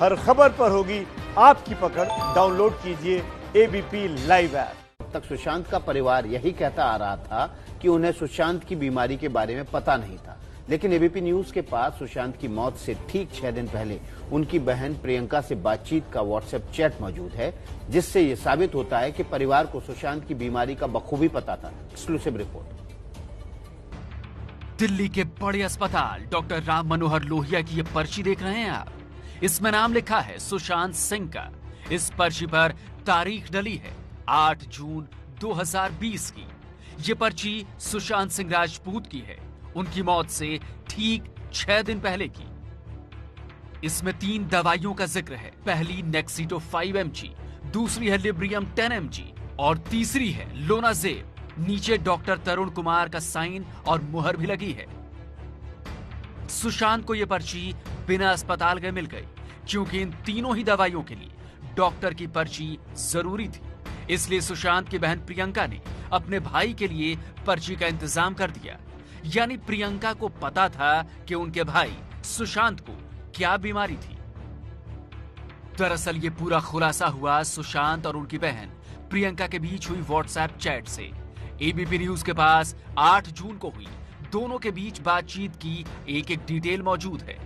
हर खबर पर होगी आपकी पकड़। डाउनलोड कीजिए एबीपी लाइव ऐप। अब तक सुशांत का परिवार यही कहता आ रहा था कि उन्हें सुशांत की बीमारी के बारे में पता नहीं था, लेकिन एबीपी न्यूज के पास सुशांत की मौत से ठीक 6 दिन पहले उनकी बहन प्रियंका से बातचीत का व्हाट्सएप चैट मौजूद है, जिससे ये साबित होता है कि परिवार को सुशांत की बीमारी का बखूबी पता था। Exclusive report. दिल्ली के बड़े अस्पताल डॉक्टर राम मनोहर लोहिया की ये पर्ची देख रहे हैं आप। इसमें नाम लिखा है सुशांत सिंह का। इस पर्ची पर तारीख डली है 8 जून 2020 की। ये पर्ची सुशांत सिंह राजपूत की है, उनकी मौत से ठीक 6 दिन पहले की। इसमें 3 दवाइयों का जिक्र है। पहली नेक्सिटो 5 mg, दूसरी है लिब्रियम 10 mg और तीसरी है लोनाजेब। नीचे डॉक्टर तरुण कुमार का साइन और मुहर भी लगी है। सुशांत को यह पर्ची बिना अस्पताल गए मिल गई, क्योंकि इन तीनों ही दवाइयों के लिए डॉक्टर की पर्ची जरूरी थी। इसलिए सुशांत की बहन प्रियंका ने अपने भाई के लिए पर्ची का इंतजाम कर दिया। यानी प्रियंका को पता था कि उनके भाई सुशांत को क्या बीमारी थी। दरअसल ये पूरा खुलासा हुआ सुशांत और उनकी बहन प्रियंका के बीच हुई व्हाट्सएप चैट से। एबीपी न्यूज के पास 8 जून को हुई दोनों के बीच बातचीत की एक एक डिटेल मौजूद है।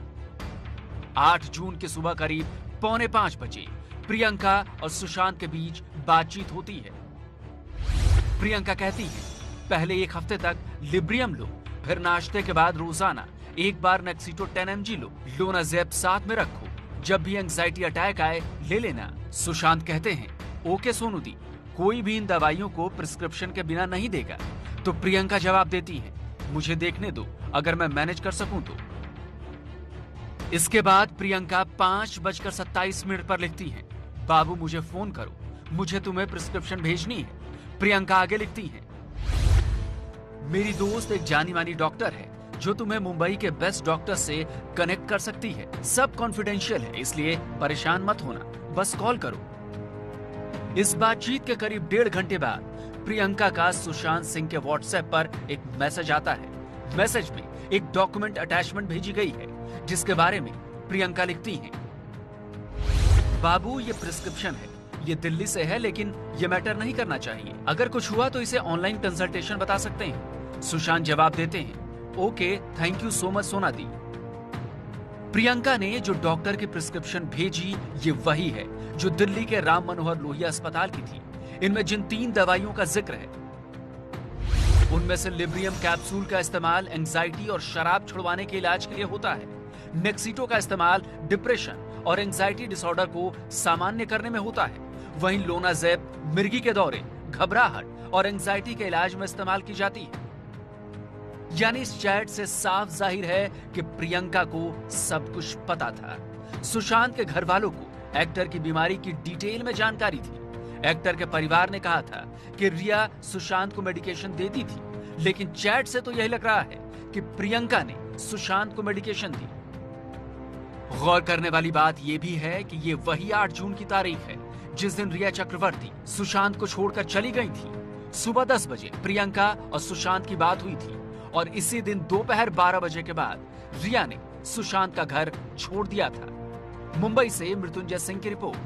8 जून की सुबह करीब 4:45 बजे प्रियंका और सुशांत के बीच बातचीत होती है। प्रियंका कहती है, पहले 1 हफ्ते तक लिब्रियम लो, फिर नाश्ते के बाद रोजाना 1 बार नेक्सिटो 10 mg लो, लोनाजेब साथ में रखो, जब भी एंजाइटी अटैक आए ले लेना। सुशांत कहते हैं, ओके सोनू दी, कोई भी इन दवाइयों को प्रिस्क्रिप्शन के बिना नहीं देगा। तो प्रियंका जवाब देती है, मुझे देखने दो, अगर मैं मैनेज कर सकूं तो। इसके बाद प्रियंका 5:27 पर लिखती है, बाबू मुझे फोन करो, मुझे तुम्हें प्रिस्क्रिप्शन भेजनी है। प्रियंका आगे लिखती है, मेरी दोस्त एक जानी मानी डॉक्टर है जो तुम्हें मुंबई के बेस्ट डॉक्टर से कनेक्ट कर सकती है। सब कॉन्फिडेंशियल है, इसलिए परेशान मत होना, बस कॉल करो। इस बातचीत के करीब 1.5 घंटे बाद प्रियंका का सुशांत सिंह के व्हाट्सएप पर एक मैसेज आता है। मैसेज में एक डॉक्यूमेंट अटैचमेंट भेजी गई है, जिसके बारे में प्रियंका लिखती हैं, बाबू ये प्रिस्क्रिप्शन है, ये दिल्ली से है, लेकिन ये मैटर नहीं करना चाहिए। अगर कुछ हुआ तो इसे ऑनलाइन कंसल्टेशन बता सकते हैं। सुशांत जवाब देते हैं, okay thank you so much सोना दी। प्रियंका ने जो डॉक्टर की प्रिस्क्रिप्शन भेजी ये वही है जो दिल्ली के राम मनोहर लोहिया अस्पताल की थी। इनमें जिन 3 दवाइयों का जिक्र है, उनमें से लिब्रियम कैप्सूल का इस्तेमाल एंजाइटी और शराब छुड़वाने के इलाज के लिए होता है। नेक्सिटो का इस्तेमाल डिप्रेशन और एंजाइटी डिसऑर्डर को सामान्य करने में होता है। वहीं लोनाजेब मिर्गी के दौरे, घबराहट और एंजाइटी के इलाज में इस्तेमाल की जाती है। यानी इस चैट से साफ जाहिर है कि प्रियंका को सब कुछ पता था। सुशांत के घर वालों को एक्टर की बीमारी की डिटेल में जानकारी थी। एक्टर के परिवार ने कहा था कि रिया सुशांत को मेडिकेशन देती थी, लेकिन चैट से तो यही लग रहा है कि प्रियंका ने सुशांत को मेडिकेशन दी। गौर करने वाली बात यह भी है कि ये वही 8 जून की तारीख है जिस दिन रिया चक्रवर्ती सुशांत को छोड़कर चली गई थी। सुबह 10 बजे प्रियंका और सुशांत की बात हुई थी और इसी दिन दोपहर 12 बजे के बाद रिया ने सुशांत का घर छोड़ दिया था। मुंबई से मृत्युंजय सिंह की रिपोर्ट।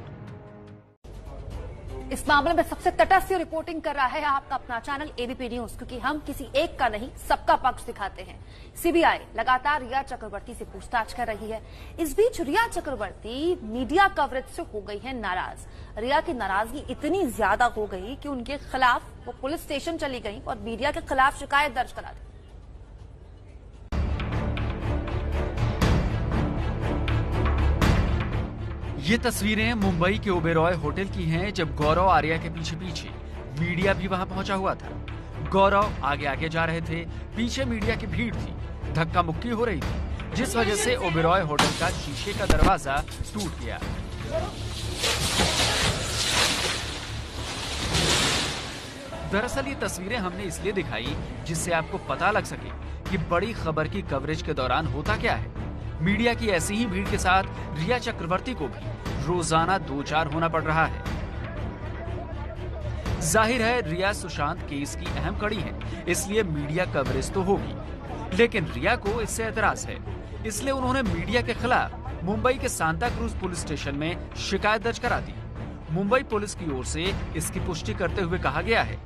इस मामले में सबसे तटस्थ रिपोर्टिंग कर रहा है आपका अपना चैनल एबीपी न्यूज, क्योंकि हम किसी एक का नहीं सबका पक्ष दिखाते हैं। सीबीआई लगातार रिया चक्रवर्ती से पूछताछ कर रही है। इस बीच रिया चक्रवर्ती मीडिया कवरेज से हो गई है नाराज। रिया की नाराजगी इतनी ज्यादा हो गई कि उनके खिलाफ वो पुलिस स्टेशन चली गई और मीडिया के खिलाफ शिकायत दर्ज करा दी। ये तस्वीरें मुंबई के ओबेरॉय होटल की हैं, जब गौरव आर्या के पीछे पीछे मीडिया भी वहां पहुंचा हुआ था। गौरव आगे आगे जा रहे थे, पीछे मीडिया की भीड़ थी, धक्का मुक्की हो रही थी, जिस वजह से ओबेरॉय होटल का शीशे का दरवाजा टूट गया। दरअसल ये तस्वीरें हमने इसलिए दिखाई जिससे आपको पता लग सके कि बड़ी खबर की कवरेज के दौरान होता क्या है। मीडिया की ऐसी ही भीड़ के साथ रिया चक्रवर्ती को भी रोजाना 2-4 होना पड़ रहा है। जाहिर है रिया सुशांत केस की अहम कड़ी है, इसलिए मीडिया कवरेज तो होगी, लेकिन रिया को इससे एतराज है, इसलिए उन्होंने मीडिया के खिलाफ मुंबई के सांता क्रूज पुलिस स्टेशन में शिकायत दर्ज करा दी। मुंबई पुलिस की ओर से इसकी पुष्टि करते हुए कहा गया है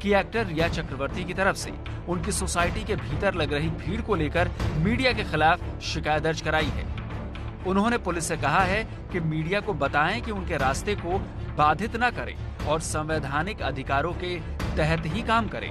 कि एक्टर रिया चक्रवर्ती की तरफ से उनकी सोसाइटी के भीतर लग रही भीड़ को लेकर मीडिया के खिलाफ शिकायत दर्ज कराई है। उन्होंने पुलिस से कहा है कि मीडिया को बताएं कि उनके रास्ते को बाधित न करें और संवैधानिक अधिकारों के तहत ही काम करें।